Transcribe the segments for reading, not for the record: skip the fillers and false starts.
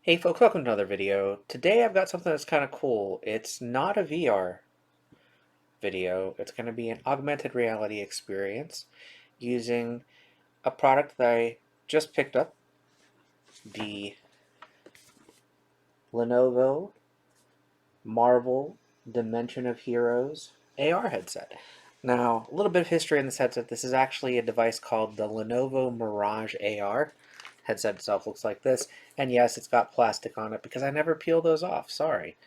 Hey folks, welcome to another video. Today I've got something that's kind of cool. It's not a VR video. It's going to be an augmented reality experience using a product that I just picked up, the Lenovo Marvel Dimension of Heroes AR headset. Now, a little bit of history in this headset. This is actually a device called the Lenovo Mirage AR. Headset itself looks like this, and yes, it's got plastic on it because I never peel those off. Sorry.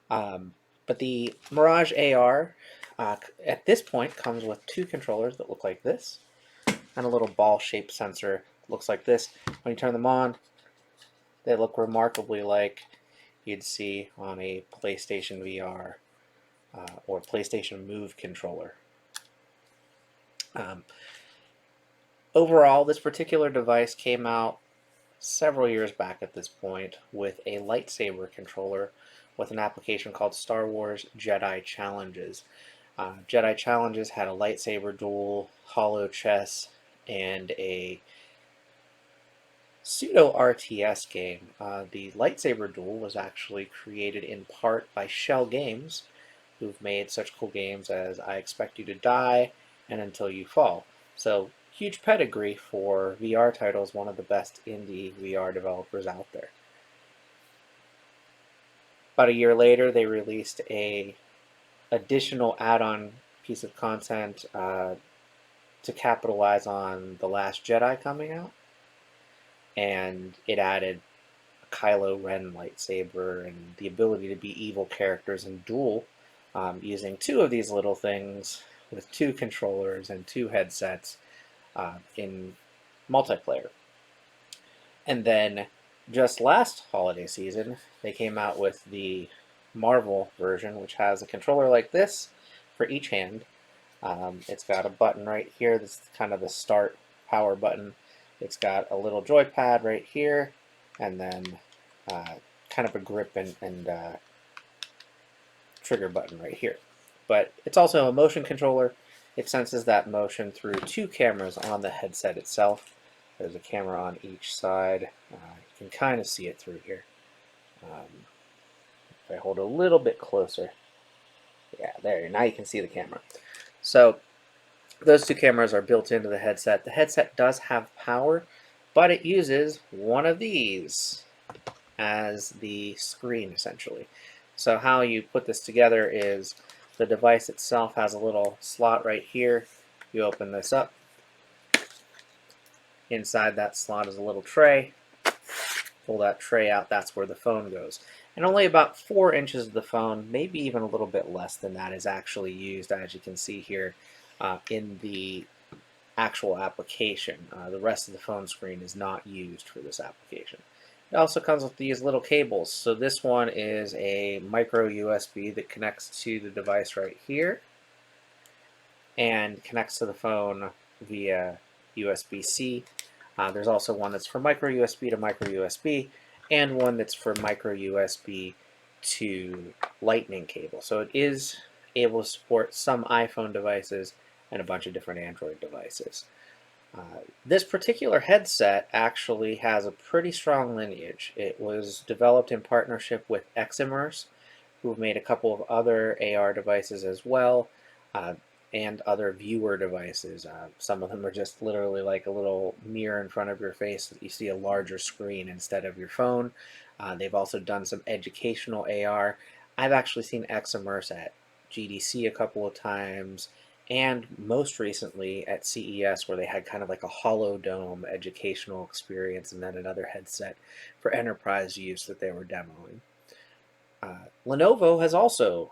Um, but the Mirage AR at this point comes with two controllers that look like this and a little ball-shaped sensor that looks like this. When you turn them on, they look remarkably like you'd see on a PlayStation VR or PlayStation Move controller. Um, Overall, this particular device came out several years back at this point with a lightsaber controller with an application called Star Wars Jedi Challenges. Jedi Challenges had a lightsaber duel, hollow chess, and a pseudo RTS game. The lightsaber duel was actually created in part by Shell Games, who've made such cool games as I Expect You to Die and Until You Fall. So, huge pedigree for VR titles, one of the best indie VR developers out there. About a year later, they released a additional add-on piece of content to capitalize on The Last Jedi coming out, and it added a Kylo Ren lightsaber and the ability to be evil characters and duel using two of these little things with two controllers and two headsets in multiplayer. And then just last holiday season, they came out with the Marvel version, which has a controller like this for each hand. It's got a button right here that's kind of the start power button. It's got a little joypad right here, and then kind of a grip and trigger button right here. But it's also a motion controller. It senses that motion through two cameras on the headset itself. There's a camera on each side. You can kind of see it through here. If I hold a little bit closer, yeah, there. Now you can see the camera. So those two cameras are built into the headset. The headset does have power, but it uses one of these as the screen, essentially. So how you put this together is the device itself has a little slot right here. You open this up. Inside that slot is a little tray. Pull that tray out, that's where the phone goes. And only about 4 inches of the phone, maybe even a little bit less than that, is actually used, as you can see here, in the actual application. The rest of the phone screen is not used for this application. It also comes with these little cables. So this one is a micro USB that connects to the device right here and connects to the phone via USB-C. There's also one that's for micro USB to micro USB, and one that's for micro USB to lightning cable. So it is able to support some iPhone devices and a bunch of different Android devices. This particular headset actually has a pretty strong lineage. It was developed in partnership with Ximmerse, who've made a couple of other AR devices as well, and other viewer devices. Some of them are just literally like a little mirror in front of your face that you see a larger screen instead of your phone. They've also done some educational AR. I've actually seen Ximmerse at GDC a couple of times, and most recently at CES, where they had kind of like a hollow dome educational experience and then another headset for enterprise use that they were demoing. Lenovo has also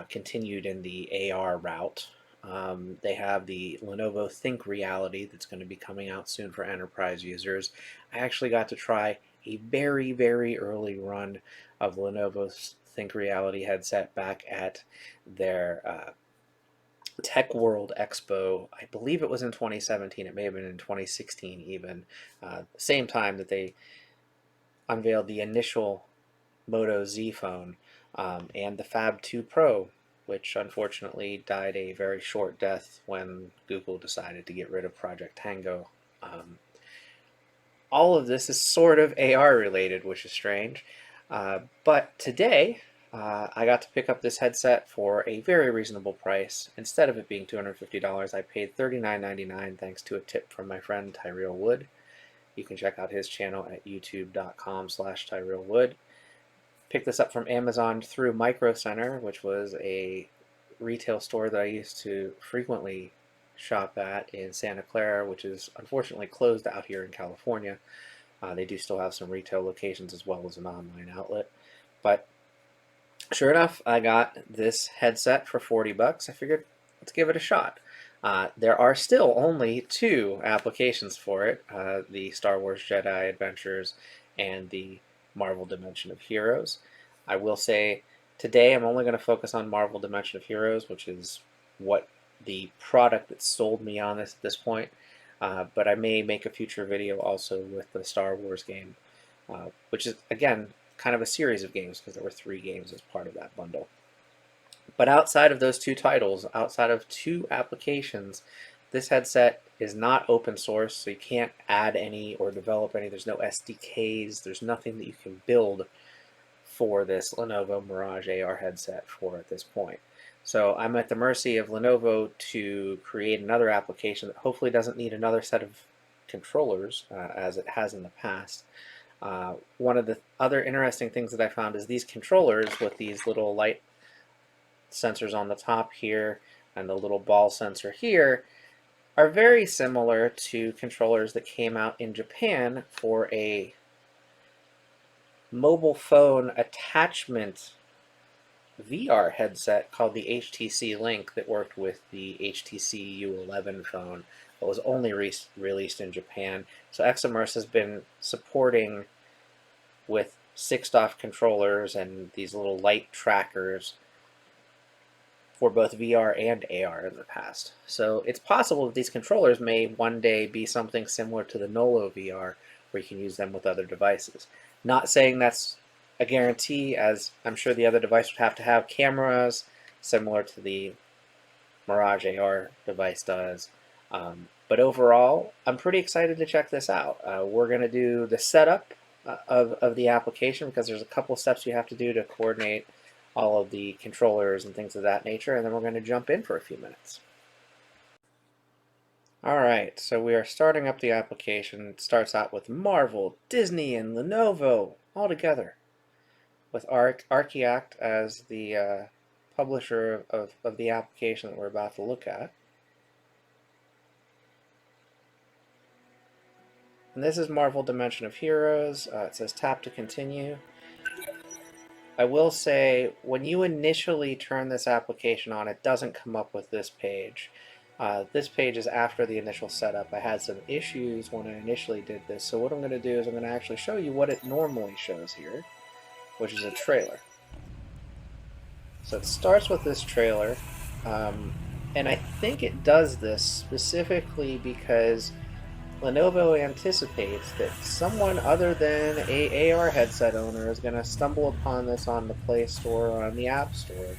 continued in the AR route. They have the Lenovo Think Reality that's going to be coming out soon for enterprise users. I actually got to try a very, very early run of Lenovo's Think Reality headset back at their Tech World Expo. I believe it was in 2017. It may have been in 2016 even. Same time that they unveiled the initial Moto Z phone and the Fab 2 Pro, which unfortunately died a very short death when Google decided to get rid of Project Tango. all of this is sort of AR related, which is strange. But today, I got to pick up this headset for a very reasonable price. Instead of it being $250, I paid $39.99 thanks to a tip from my friend Tyrell Wood. You can check out his channel at youtube.com/Tyrell Wood. Picked this up from Amazon through Micro Center, which was a retail store that I used to frequently shop at in Santa Clara, which is unfortunately closed out here in California. They do still have some retail locations as well as an online outlet. But sure enough, I got this headset for 40 bucks. I figured, let's give it a shot. There are still only 2 applications for it, the Star Wars Jedi Adventures and the Marvel Dimension of Heroes. I will say today I'm only going to focus on Marvel Dimension of Heroes, which is what the product that sold me on this at this point. But I may make a future video also with the Star Wars game, which is, again, kind of a series of games because there were 3 games as part of that bundle. But outside of those 2 titles, outside of 2 applications, this headset is not open source, so you can't add any or develop any. There's no SDKs. There's nothing that you can build for this Lenovo Mirage AR headset for at this point. So I'm at the mercy of Lenovo to create another application that hopefully doesn't need another set of controllers as it has in the past. One of the other interesting things that I found is these controllers with these little light sensors on the top here and the little ball sensor here are very similar to controllers that came out in Japan for a mobile phone attachment VR headset called the HTC Link that worked with the HTC U11 phone but was only released in Japan. So Eximmerse has been supporting with 6-DoF controllers and these little light trackers for both VR and AR in the past. So it's possible that these controllers may one day be something similar to the Nolo VR, where you can use them with other devices. Not saying that's a guarantee, as I'm sure the other device would have to have cameras similar to the Mirage AR device does. But overall, I'm pretty excited to check this out. We're going to do the setup of the application because there's a couple steps you have to do to coordinate all of the controllers and things of that nature, and then we're going to jump in for a few minutes. Alright, so we are starting up the application. It starts out with Marvel, Disney, and Lenovo all together, with Archiact as the publisher of the application that we're about to look at. And this is Marvel Dimension of Heroes. It says tap to continue. I will say, when you initially turn this application on, it doesn't come up with this page. This page is after the initial setup. I had some issues when I initially did this, so what I'm going to do is I'm going to actually show you what it normally shows here, which is a trailer. So it starts with this trailer, and I think it does this specifically because Lenovo anticipates that someone other than a AR headset owner is going to stumble upon this on the Play Store or on the App Store.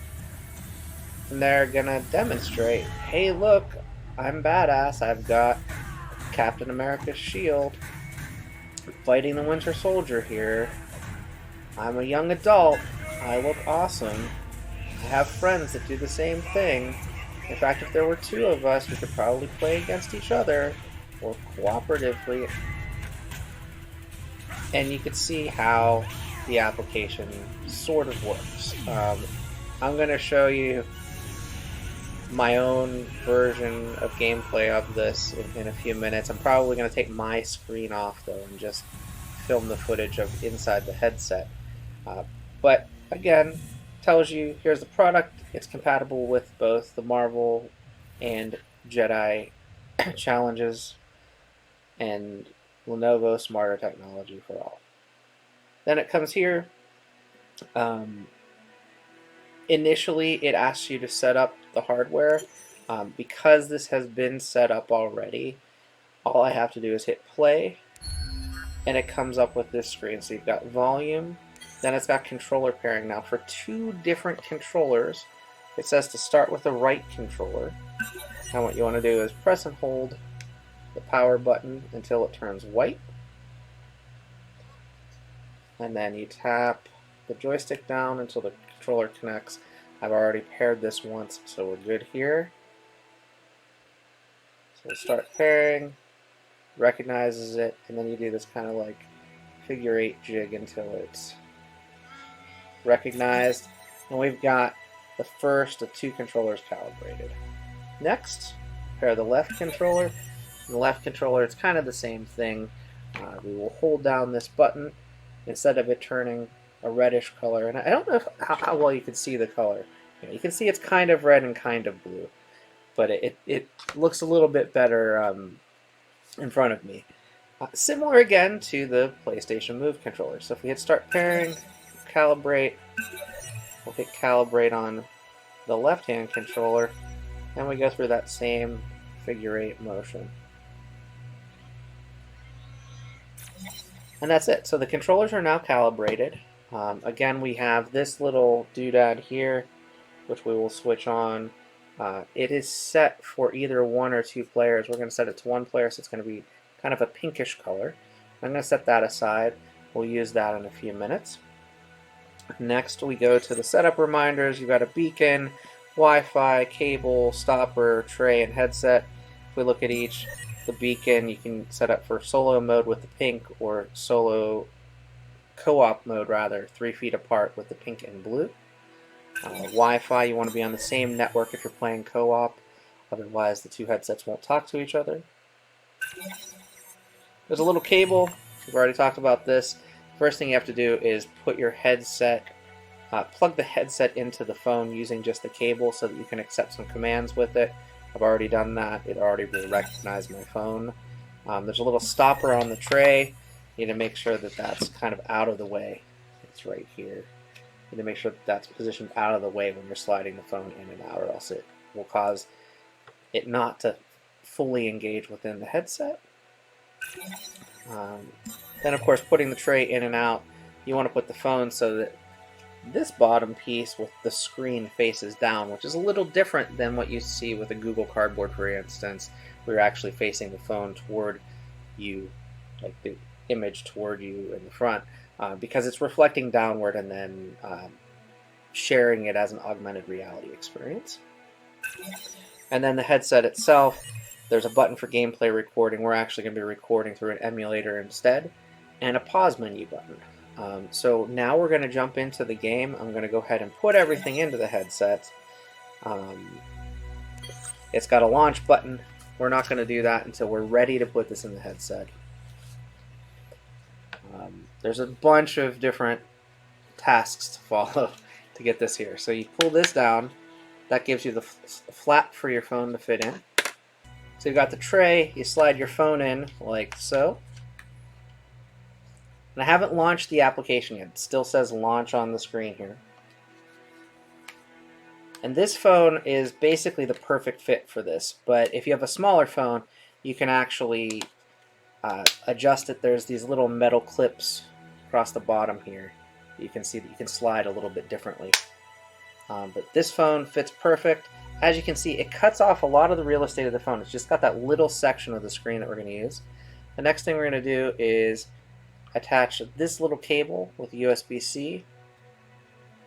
And they're going to demonstrate, hey look, I'm badass, I've got Captain America's shield, fighting the Winter Soldier here, I'm a young adult, I look awesome, I have friends that do the same thing. In fact, if there were 2 of us, we could probably play against each other or cooperatively, and you can see how the application sort of works. I'm going to show you my own version of gameplay of this in a few minutes. I'm probably going to take my screen off though and just film the footage of inside the headset. But again, tells you here's the product. It's compatible with both the Marvel and Jedi challenges and Lenovo smarter technology for all. Then it comes here. Initially, it asks you to set up the hardware. Because this has been set up already, all I have to do is hit play, and it comes up with this screen. So you've got volume, then it's got controller pairing. Now for 2 different controllers, it says to start with the right controller. And what you want to do is press and hold the power button until it turns white. and then you tap the joystick down until the controller connects. I've already paired this once, so we're good here. So we'll start pairing, recognizes it, and then you do this kind of like figure 8 jig until it's recognized. And we've got the first of 2 controllers calibrated. Next, pair the left controller. And the left controller, it's kind of the same thing. We will hold down this button instead of it turning a reddish color. And I don't know how well you can see the color. You can see it's kind of red and kind of blue, but it looks a little bit better in front of me. Similar again to the PlayStation Move controller. So if we hit start pairing, calibrate, we'll hit calibrate on the left-hand controller, and we go through that same figure 8 motion. And that's it. So the controllers are now calibrated. Again, we have this little doodad here, which we will switch on. It is set for either 1 or 2 players. We're going to set it to 1 player, so it's going to be kind of a pinkish color. I'm going to set that aside. We'll use that in a few minutes. Next, we go to the setup reminders. You've got a beacon, Wi-Fi, cable, stopper, tray, and headset. If we look at each, the beacon you can set up for solo mode with the pink, or solo co-op mode rather, 3 feet apart with the pink and blue. Wi-Fi, you want to be on the same network if you're playing co-op, otherwise the 2 headsets won't talk to each other. There's a little cable. We've already talked about this. First thing you have to do is put your headset, plug the headset into the phone using just the cable so that you can accept some commands with it. I've already done that. It already will recognize my phone. There's a little stopper on the tray. You need to make sure that that's kind of out of the way. It's right here. You need to make sure that that's positioned out of the way when you're sliding the phone in and out, or else it will cause it not to fully engage within the headset. Then, of course, putting the tray in and out, you want to put the phone so that this bottom piece with the screen faces down, which is a little different than what you see with a Google Cardboard, for instance, where you're actually facing the phone toward you, like the image toward you in the front, because it's reflecting downward and then sharing it as an augmented reality experience. And then the headset itself, there's a button for gameplay recording. We're actually going to be recording through an emulator instead, and a pause menu button. So now we're going to jump into the game. I'm going to go ahead and put everything into the headset. It's got a launch button. We're not going to do that until we're ready to put this in the headset. There's a bunch of different tasks to follow to get this here. So you pull this down. That gives you the flap for your phone to fit in. So you've got the tray. You slide your phone in like so. And I haven't launched the application yet. It still says launch on the screen here. And this phone is basically the perfect fit for this. But if you have a smaller phone, you can actually adjust it. There's these little metal clips across the bottom here. You can see that you can slide a little bit differently. But this phone fits perfect. As you can see, it cuts off a lot of the real estate of the phone. It's just got that little section of the screen that we're going to use. The next thing we're going to do is attach this little cable with USB-C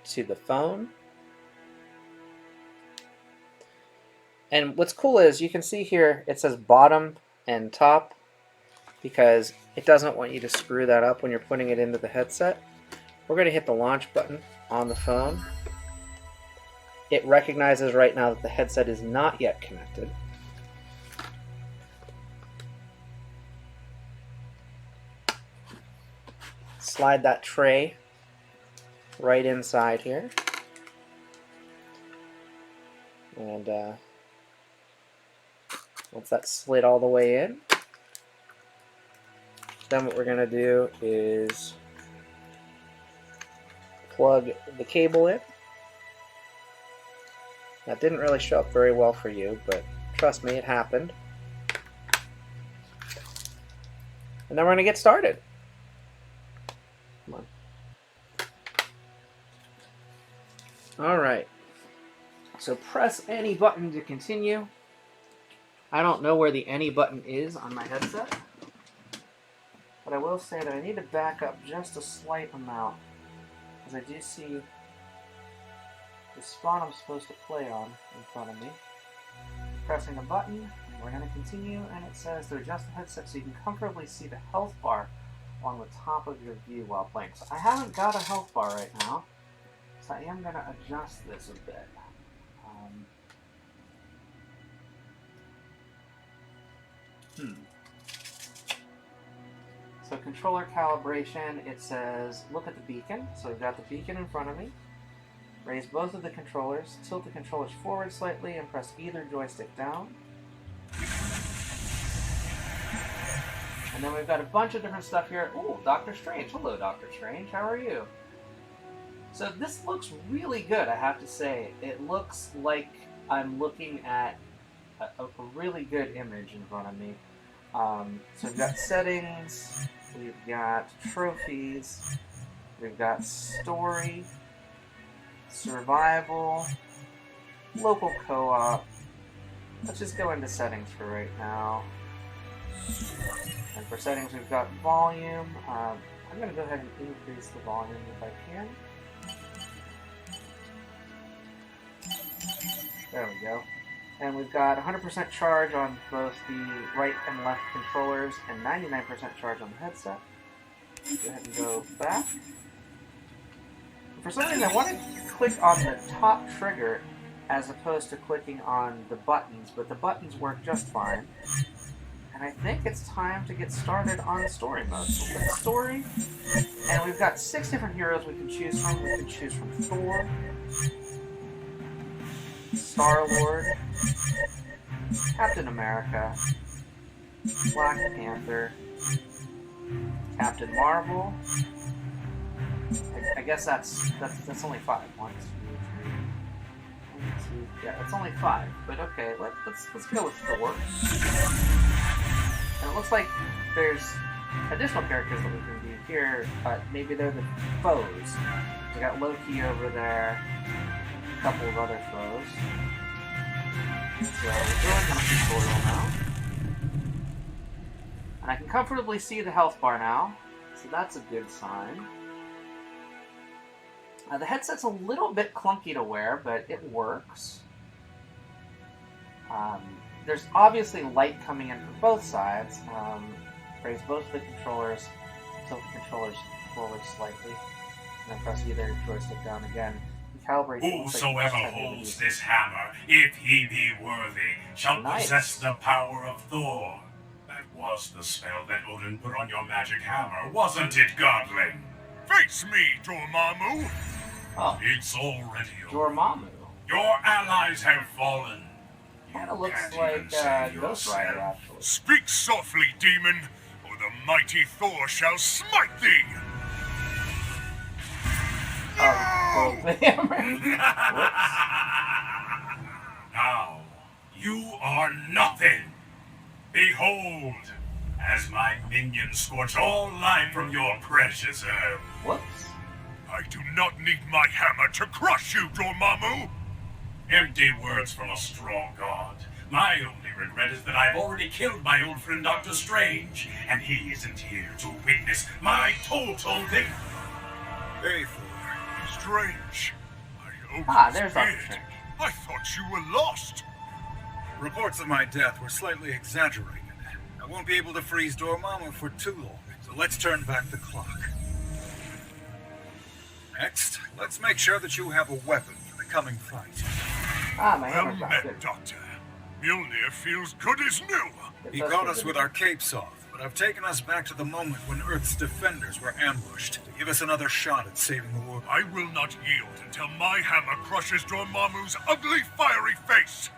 to the phone. And what's cool is you can see here it says bottom and top, because it doesn't want you to screw that up when you're putting it into the headset. We're going to hit the launch button on the phone. It recognizes right now that the headset is not yet connected. Slide that tray right inside here. And once that's slid all the way in, then what we're going to do is plug the cable in. That didn't really show up very well for you, but trust me, it happened. And then we're going to get started. Come on. All right. So press any button to continue. I don't know where the any button is on my headset. But I will say that I need to back up just a slight amount, because I do see the spot I'm supposed to play on in front of me. Pressing a button, and we're going to continue, and it says to adjust the headset so you can comfortably see the health bar on the top of your view while playing. So I haven't got a health bar right now, so I am going to adjust this a bit. So controller calibration, it says look at the beacon. So we've got the beacon in front of me. Raise both of the controllers, tilt the controllers forward slightly, and press either joystick down. And then we've got a bunch of different stuff here. Ooh, Doctor Strange. Hello, Doctor Strange. How are you? So this looks really good, I have to say. It looks like I'm looking at a really good image in front of me. So we've got settings, we've got trophies, we've got story, survival, local co-op. Let's just go into settings for right now. And for settings, we've got volume. I'm going to go ahead and increase the volume if I can. There we go. And we've got 100% charge on both the right and left controllers and 99% charge on the headset. Go ahead and go back. For some reason, I want to click on the top trigger as opposed to clicking on the buttons, but the buttons work just fine. And I think it's time to get started on story mode. So we'll click story, and we've got 6 different heroes we can choose from. We can choose from Thor, Star-Lord, Captain America, Black Panther, Captain Marvel. I guess that's only 5. 1, 2, 3. 1, 2. Yeah, it's only 5. But okay, let's go with Thor. And it looks like there's additional characters that we can do here, but maybe they're the foes. We got Loki over there, a couple of other foes. So we're doing a tutorial now. And I can comfortably see the health bar now, so that's a good sign. The headset's a little bit clunky to wear, but it works. There's obviously light coming in from both sides. Raise both of the controllers, tilt the controllers forward slightly, and then press either joystick down again. Calibrate. Whosoever holds this hammer, if he be worthy, shall possess the power of Thor. That was the spell that Odin put on your magic hammer, wasn't it, Godling? Face me, Dormammu! Oh. It's already over. Dormammu. Your allies have fallen. Kind of looks like Ghost Rider, actually. Speak softly, demon, or the mighty Thor shall smite thee! Oh, the hammer. Now, you are nothing. Behold, as my minions scorch all life from your precious herb. Whoops. I do not need my hammer to crush you, Dormammu! Empty words from a strong god. My only regret is that I've already killed my old friend Doctor Strange, and he isn't here to witness my total victory. Hey, Thor. Strange. There's Doctor Strange. I thought you were lost. Reports of my death were slightly exaggerated. I won't be able to freeze Dormammu for too long, so let's turn back the clock. Next, let's make sure that you have a weapon for the coming fight. My Well hammer's not met, good. Doctor. Mjolnir feels good as new. He caught us with our capes off, but I've taken us back to the moment when Earth's defenders were ambushed to give us another shot at saving the world. I will not yield until my hammer crushes Dormammu's ugly, fiery face.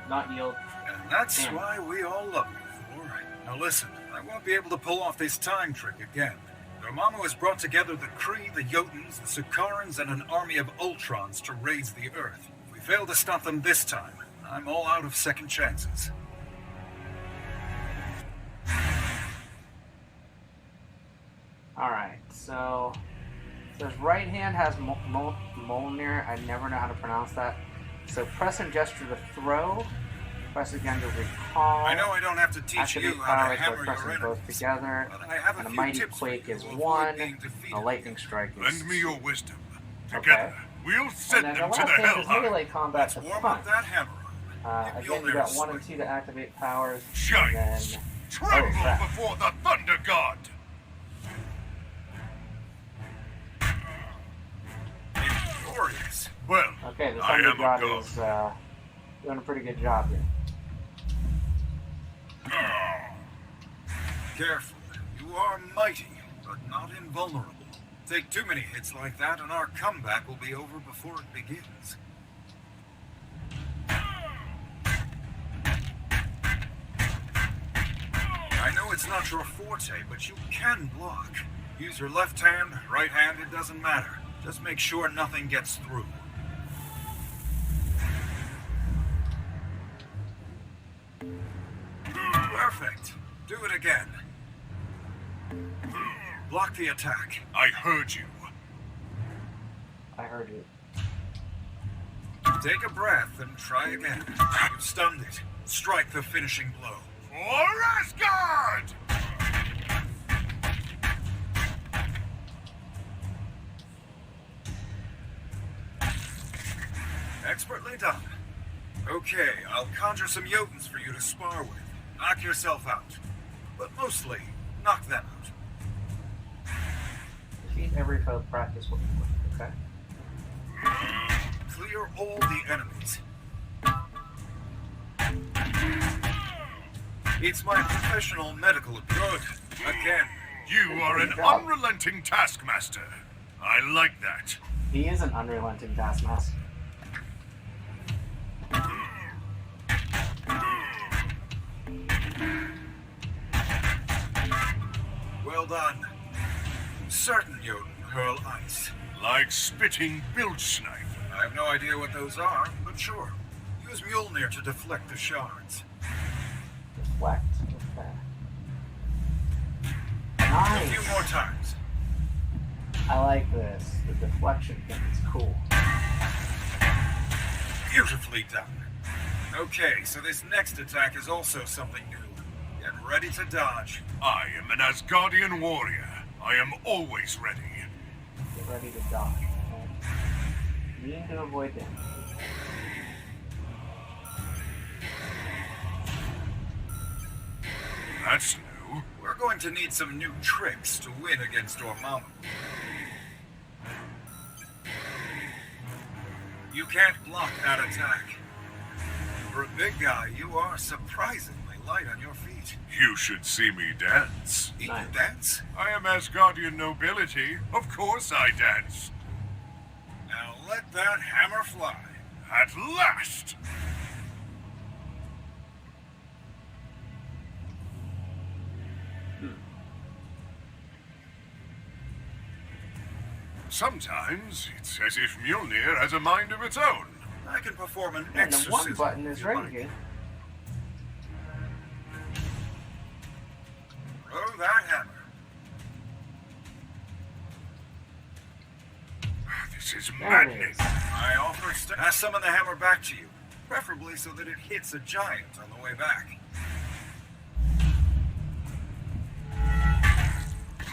Not yield. And that's why we all love you, Thor. Now listen, I won't be able to pull off this time trick again. Dormammu has brought together the Kree, the Jotuns, the Sakarans, and an army of Ultrons to raise the Earth. If we fail to stop them this time, I'm all out of second chances. Alright, so his right hand has Mjolnir. I never know how to pronounce that. So press and gesture to throw, Press again to recall. I know I don't have to teach you Activate how to powers by hammer your pressing both enemies, together. but I have And a a few mighty tips for quake you is to avoid 1. being And a defeated. lightning strike is Lend me your 2. wisdom. Okay. Together, we'll And send then the them to the last thing is hellfire. melee combat Let's to warm punch. up that hammer. Again, you got 1 and 2 to activate powers. And then... Giants, tremble crap. before the Thunder God. Glorious. Well, Okay, the I Thunder am a God god. is doing a pretty good job here. Careful. You are mighty, but not invulnerable. Take too many hits like that and our comeback will be over before it begins. I know it's not your forte, but you can block. Use your left hand, right hand, it doesn't matter. Just make sure nothing gets through. Perfect. Do it again. Block the attack. I heard you. I heard you. Take a breath and try again. You've stunned it. Strike the finishing blow. For Asgard! Expertly done. Okay, I'll conjure some Jotuns for you to spar with. Knock yourself out. But mostly, knock them out. Defeat every foe, practice what you want. Okay. Clear all the enemies. It's my professional medical good. Again. You are an unrelenting taskmaster. I like that. He is an unrelenting taskmaster. Well done. Certain Jotun hurl ice. Like spitting bilge snipe. I have no idea what those are, but sure. Use Mjolnir to deflect the shards. Deflect. Okay. A Nice. few more times. I like this. The deflection thing is cool. Beautifully done. Okay, so this next attack is also something new. Get ready to dodge. I am an Asgardian warrior. I am always ready. Get ready to dodge. Okay. Mean to avoid damage. That's new. We're going to need some new tricks to win against Dormammu. You can't block that attack. For a big guy, you are surprisingly light on your feet. You should see me dance. You Nice. dance? I am Asgardian nobility. Of course I dance. Now let that hammer fly. At last! Sometimes it's as if Mjolnir has a mind of its own. I can perform an And the exorcism. one button is if you right like. here. Throw that hammer. This is There it maddening. is. I offer to summon the hammer back to you, preferably so that it hits a giant on the way back.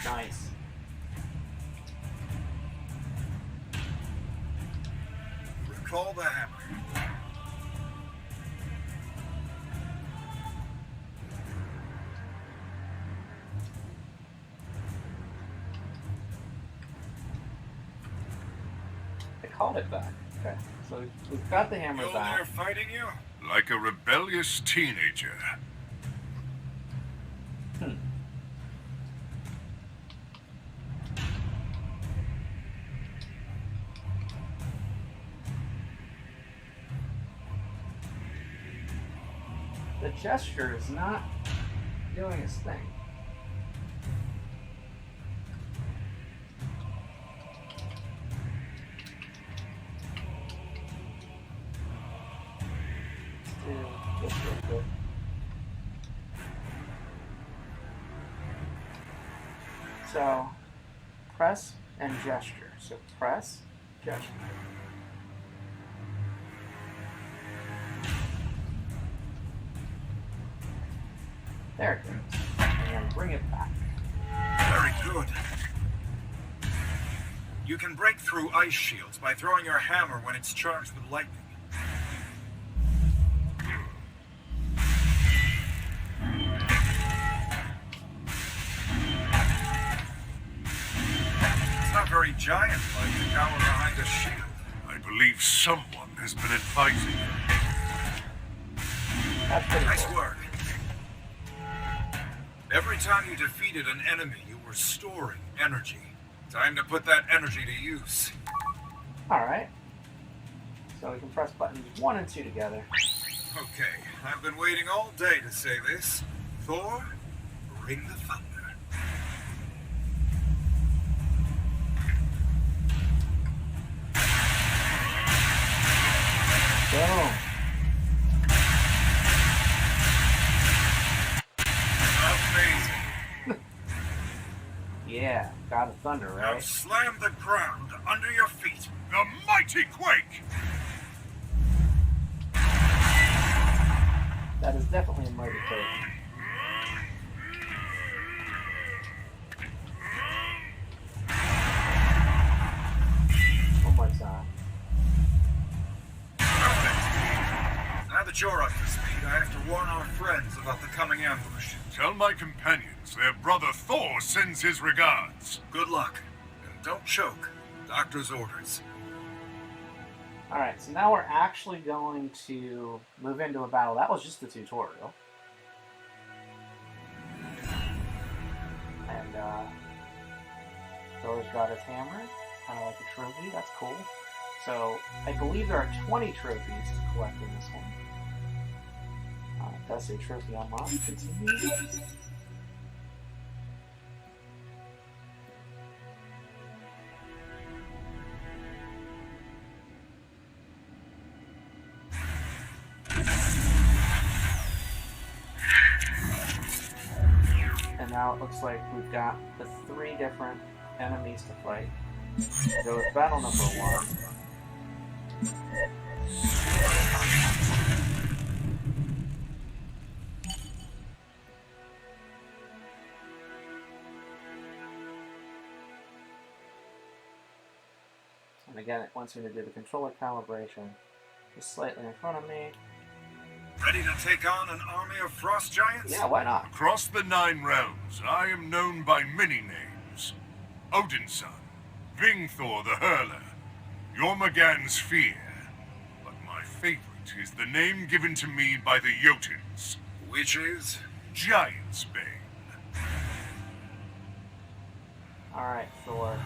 Nice. Recall the hammer. I called it back. Okay. So we've got the hammer Mjolnir back. fighting you? Like a rebellious teenager. The gesture is not doing its thing. Let's do this real quick. So, press and gesture. So press, gesture. There it goes. And then bring it back. Very good. You can break through ice shields by throwing your hammer when it's charged with lightning. It's not very giant-like to cower behind a shield. I believe someone has been advising you. That's pretty Nice cool. work. Every time you defeated an enemy, you were storing energy. Time to put that energy to use. Alright. So we can press buttons 1 and 2 together. Okay, I've been waiting all day to say this. Thor, bring the thunder. Boom. Amazing. Yeah, God of Thunder, Now right? slam the ground under your feet. The mighty quake! That is definitely a mighty quake. One more time. Perfect. Now that you're up to speed, I have to warn our friends about the coming ambush. Tell my companions their brother Thor sends his regards. Good luck. And don't choke. Doctor's orders. Alright, so now we're actually going to move into a battle. That was just the tutorial. And, Thor's got his hammer. Kind of like a trophy. That's cool. So, I believe there are 20 trophies to collect in this one. It does say trophy unlocked. Continue. And now it looks like we've got the 3 different enemies to fight. We'll go with battle number 1. And again, it wants me to do the controller calibration just slightly in front of me. Ready to take on an army of frost giants? Yeah, why not? Across the 9 realms, I am known by many names. Odin's son, Vingthor the Hurler, Jormungand's Fear. But my favorite is the name given to me by the Jotuns, Which is? Giant's Bane. Alright, Thor.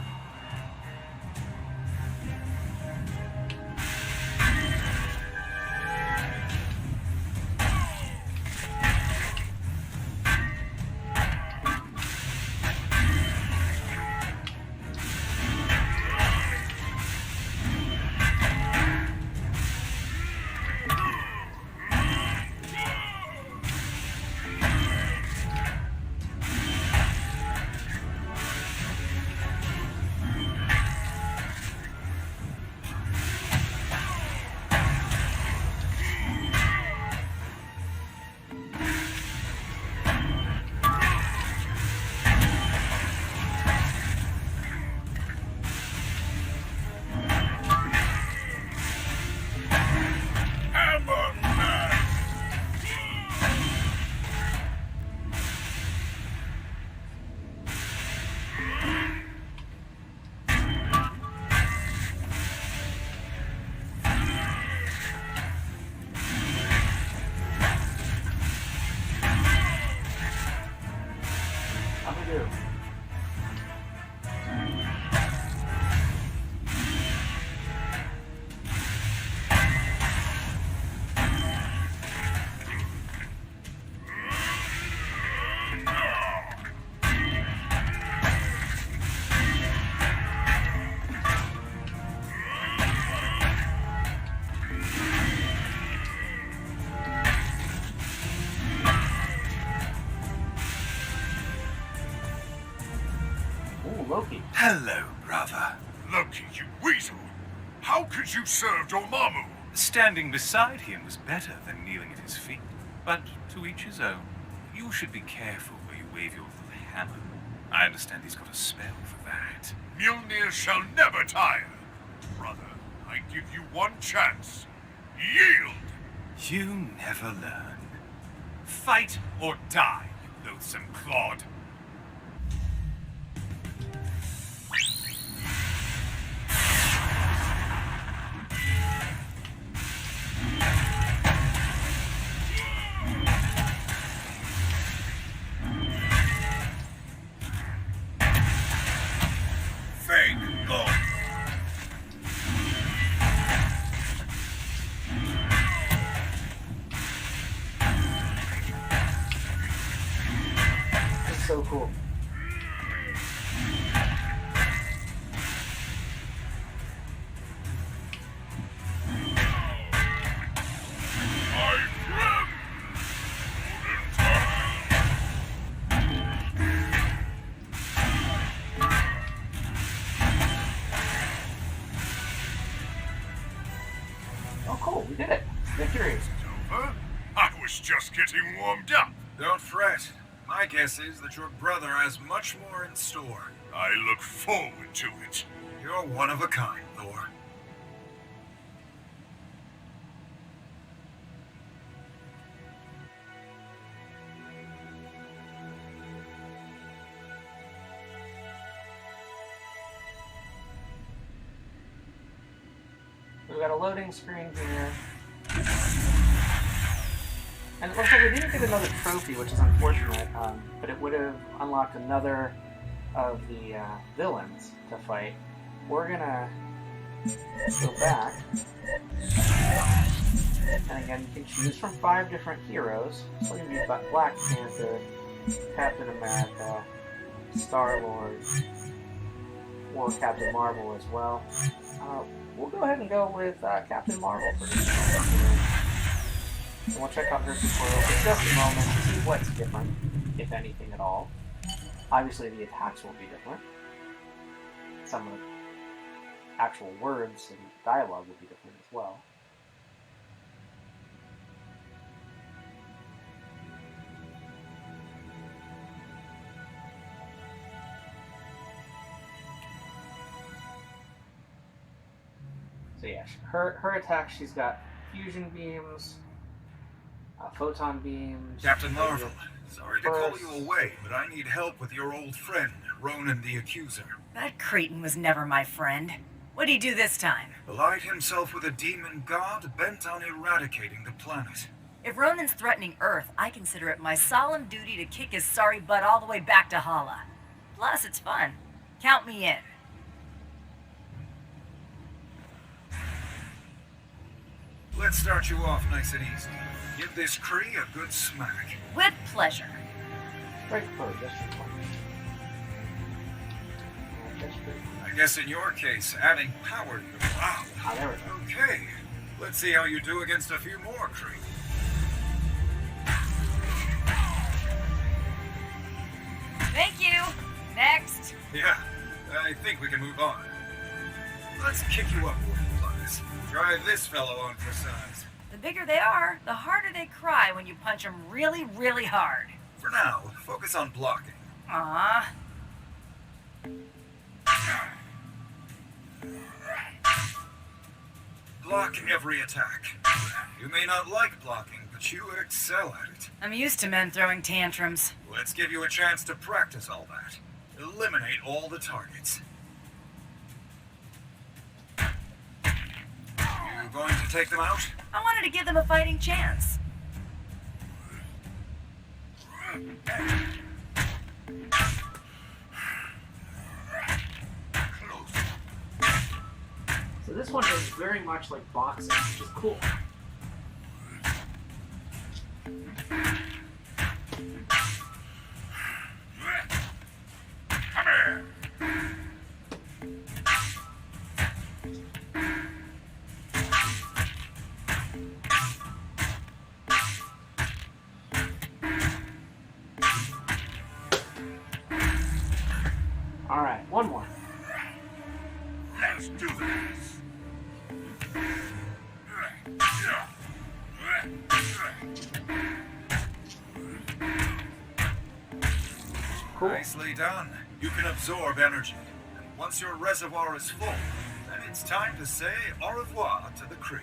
Loki. Hello, brother. Loki, you weasel! How could you serve Dormammu? Standing beside him was better than kneeling at his feet, but to each his own. You should be careful where you wave your little hammer. I understand he's got a spell for that. Mjolnir shall never tire. Brother, I give you one chance. Yield! You never learn. Fight or die, you loathsome clod. Thank God. It's so cool. My friend! Oh, cool. We did it. Victory. Over? I was just getting warmed up. Don't fret. My guess is that your brother has much more in store. I look forward to it. You're one of a kind, Thor. We've got a loading screen here. And it looks like we didn't get another trophy, which is unfortunate, but it would have unlocked another of the villains to fight. We're gonna go back. And again, you can choose from 5 different heroes. So you can be Black Panther, Captain America, Star-Lord, or Captain Marvel as well. We'll go ahead and go with Captain Marvel for this one. And we'll check out her tutorial for just a moment to see what's different, if anything at all. Obviously the attacks will be different. Some of the actual words and dialogue will be different as well. So yeah, her attack, she's got fusion beams, photon beams. Captain Marvel, sorry to call bursts. you away, but I need help with your old friend, Ronan the Accuser. That cretin was never my friend. What'd he do this time? Allied himself with a demon god bent on eradicating the planet. If Ronan's threatening Earth, I consider it my solemn duty to kick his sorry butt all the way back to Hala. Plus, it's fun. Count me in. Let's start you off nice and easy. Give this Kree a good smack. With pleasure. Right for just for fun. That's pretty cool. I guess in your case, adding power to your... Wow. Ah, there we go. Okay. Let's see how you do against a few more Kree. Thank you. Next. Yeah, I think we can move on. Let's kick you up one class. Drive this fellow on for size. The bigger they are, the harder they cry when you punch them really, really hard. For now, focus on blocking. Aww. Block every attack. You may not like blocking, but you excel at it. I'm used to men throwing tantrums. Let's give you a chance to practice all that. Eliminate all the targets. You going to take them out? I wanted to give them a fighting chance. So this one is very much like boxing, which is cool. Come here. All right, one more. Let's do this. cool. Nicely done. You can absorb energy. And once your reservoir is full, then it's time to say au revoir to the Kree.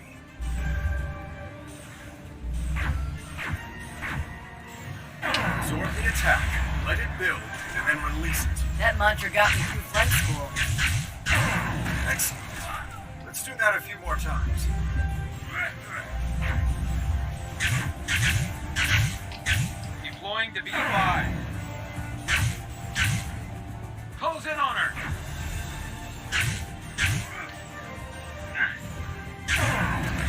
Absorb the attack, let it build, and then release it. That mantra got me through flight school. Excellent. Let's do that a few more times. Deploying to B5. Close in on her.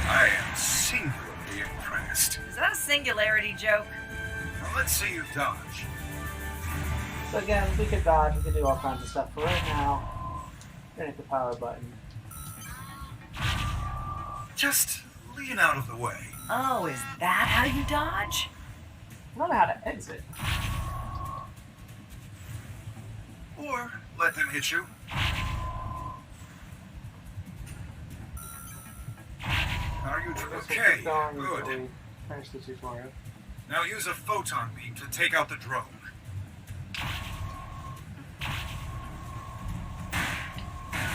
I am singularly impressed. Is that a singularity joke? Now let's see you dodge. So again, we could dodge, we could do all kinds of stuff. For right now, we're gonna hit the power button. Just lean out of the way. Oh, is that how you dodge? I don't know how to exit. Or let them hit you. Are you okay? Keep going until Good. we finish the tutorial. Now use a photon beam to take out the drone.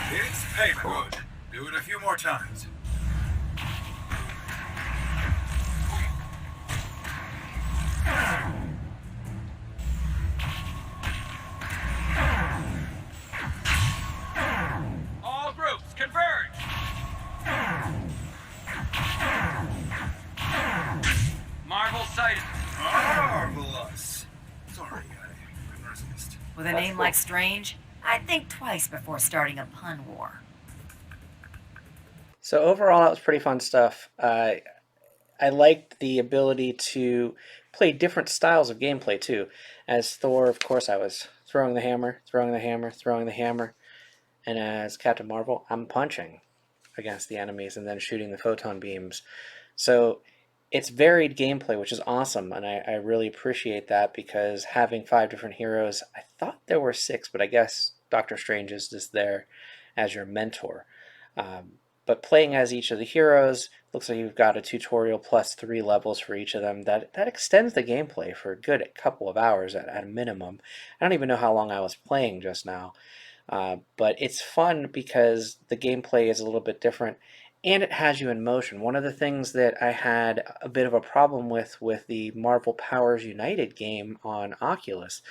It's payment. Good. Do it a few more times. All groups, converge. Marvel sighted. Marvelous. Sorry, I couldn't resist. With a name like Strange, I'd think twice before starting a pun war. So overall, that was pretty fun stuff. I liked the ability to play different styles of gameplay too. As Thor, of course, I was throwing the hammer, throwing the hammer, throwing the hammer. And as Captain Marvel, I'm punching against the enemies and then shooting the photon beams. So it's varied gameplay, which is awesome, and I really appreciate that, because having 5 different heroes, I thought there were 6, but I guess Doctor Strange is just there as your mentor. But playing as each of the heroes, looks like you've got a tutorial plus 3 levels for each of them. That extends the gameplay for a good couple of hours at a minimum. I don't even know how long I was playing just now. But it's fun because the gameplay is a little bit different, and it has you in motion. One of the things that I had a bit of a problem with the Marvel Powers United game on Oculus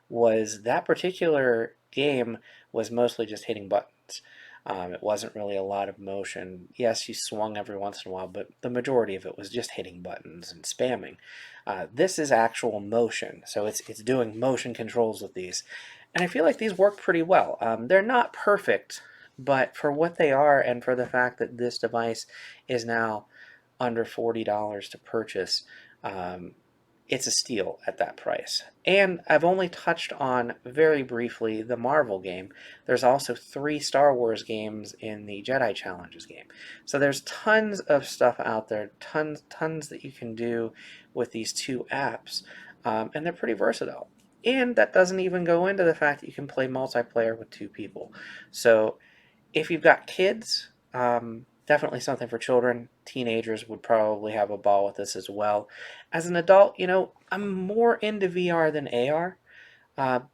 was that particular game was mostly just hitting buttons. It wasn't really a lot of motion. Yes, you swung every once in a while, but the majority of it was just hitting buttons and spamming. This is actual motion, so it's doing motion controls with these. And I feel like these work pretty well. They're not perfect, but for what they are, and for the fact that this device is now under $40 to purchase, it's a steal at that price. And I've only touched on very briefly the Marvel game. There's also 3 Star Wars games in the Jedi Challenges game. So there's tons of stuff out there, tons that you can do with these 2 apps, and they're pretty versatile. And that doesn't even go into the fact that you can play multiplayer with 2 people. So if you've got kids, definitely something for children. Teenagers would probably have a ball with this as well. As an adult, I'm more into VR than AR,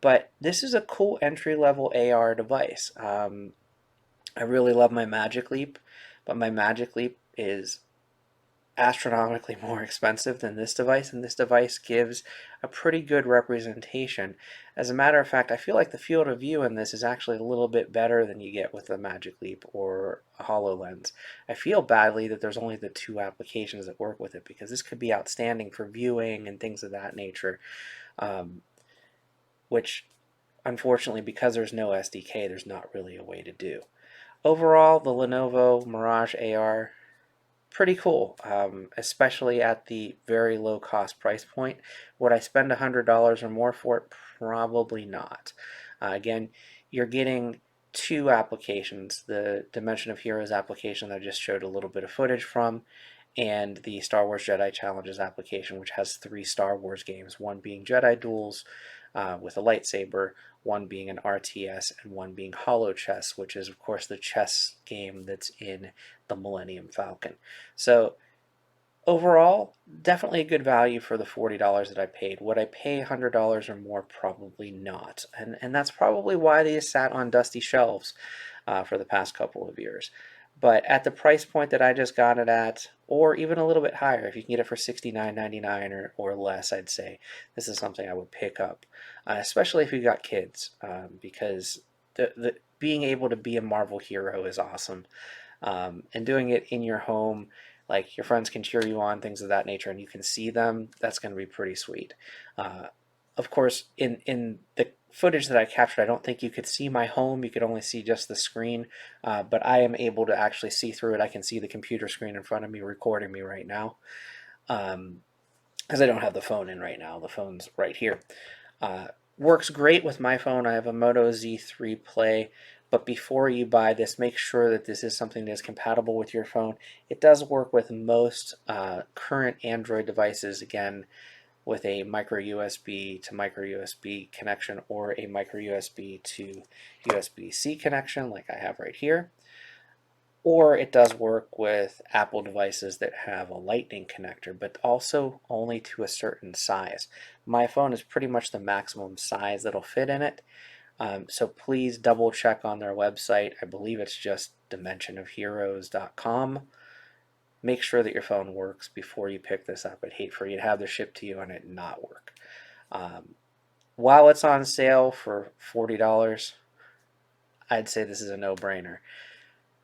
but this is a cool entry-level AR device. I really love my Magic Leap, but my Magic Leap is astronomically more expensive than this device, and this device gives a pretty good representation. As a matter of fact, I feel like the field of view in this is actually a little bit better than you get with the Magic Leap or a HoloLens. I feel badly that there's only the 2 applications that work with it, because this could be outstanding for viewing and things of that nature, which unfortunately, because there's no SDK, there's not really a way to do. Overall, the Lenovo Mirage AR, pretty cool, especially at the very low cost price point. Would I spend $100 or more for it? Probably not. Again, you're getting 2 applications, the Dimension of Heroes application that I just showed a little bit of footage from, and the Star Wars Jedi Challenges application, which has 3 Star Wars games, one being Jedi Duels with a lightsaber, one being an RTS, and one being Holo Chess, which is, of course, the chess game that's in the Millennium Falcon. So Overall, definitely a good value for the $40 that I paid. Would I pay $100 or more? Probably not. And that's probably why these sat on dusty shelves for the past couple of years. But at the price point that I just got it at, or even a little bit higher, if you can get it for $69.99 or less, I'd say this is something I would pick up, especially if you got kids, because the being able to be a Marvel hero is awesome, and doing it in your home, like your friends can cheer you on, things of that nature, and you can see them. That's going to be pretty sweet. Uh, of course, in the footage that I captured, I don't think you could see my home. You could only see just the screen, but I am able to actually see through it. I can see the computer screen in front of me recording me right now, because I don't have the phone in right now. The phone's right here. Uh, Works great with my phone. I have a Moto Z3 Play, but before you buy this, make sure that this is something that is compatible with your phone. It does work with most current Android devices, again, with a micro USB to micro USB connection or a micro USB to USB-C connection like I have right here. Or it does work with Apple devices that have a Lightning connector, but also only to a certain size. My phone is pretty much the maximum size that'll fit in it, so please double check on their website. I believe it's just dimensionofheroes.com. Make sure that your phone works before you pick this up. I'd hate for you to have this shipped to you and it not work. While it's on sale for $40, I'd say this is a no-brainer.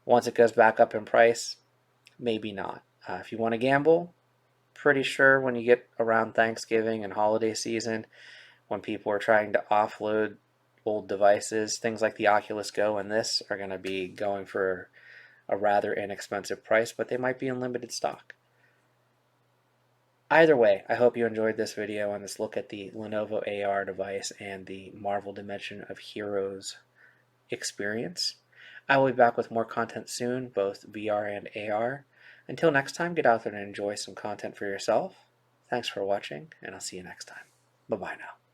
Once it goes back up in price, maybe not. If you want to gamble, pretty sure when you get around Thanksgiving and holiday season, when people are trying to offload old devices, things like the Oculus Go and this are going to be going for a rather inexpensive price, but they might be in limited stock. Either way, I hope you enjoyed this video on this look at the Lenovo AR device and the Marvel Dimension of Heroes experience. I will be back with more content soon, both VR and AR. Until next time, get out there and enjoy some content for yourself. Thanks for watching, and I'll see you next time. Bye-bye now.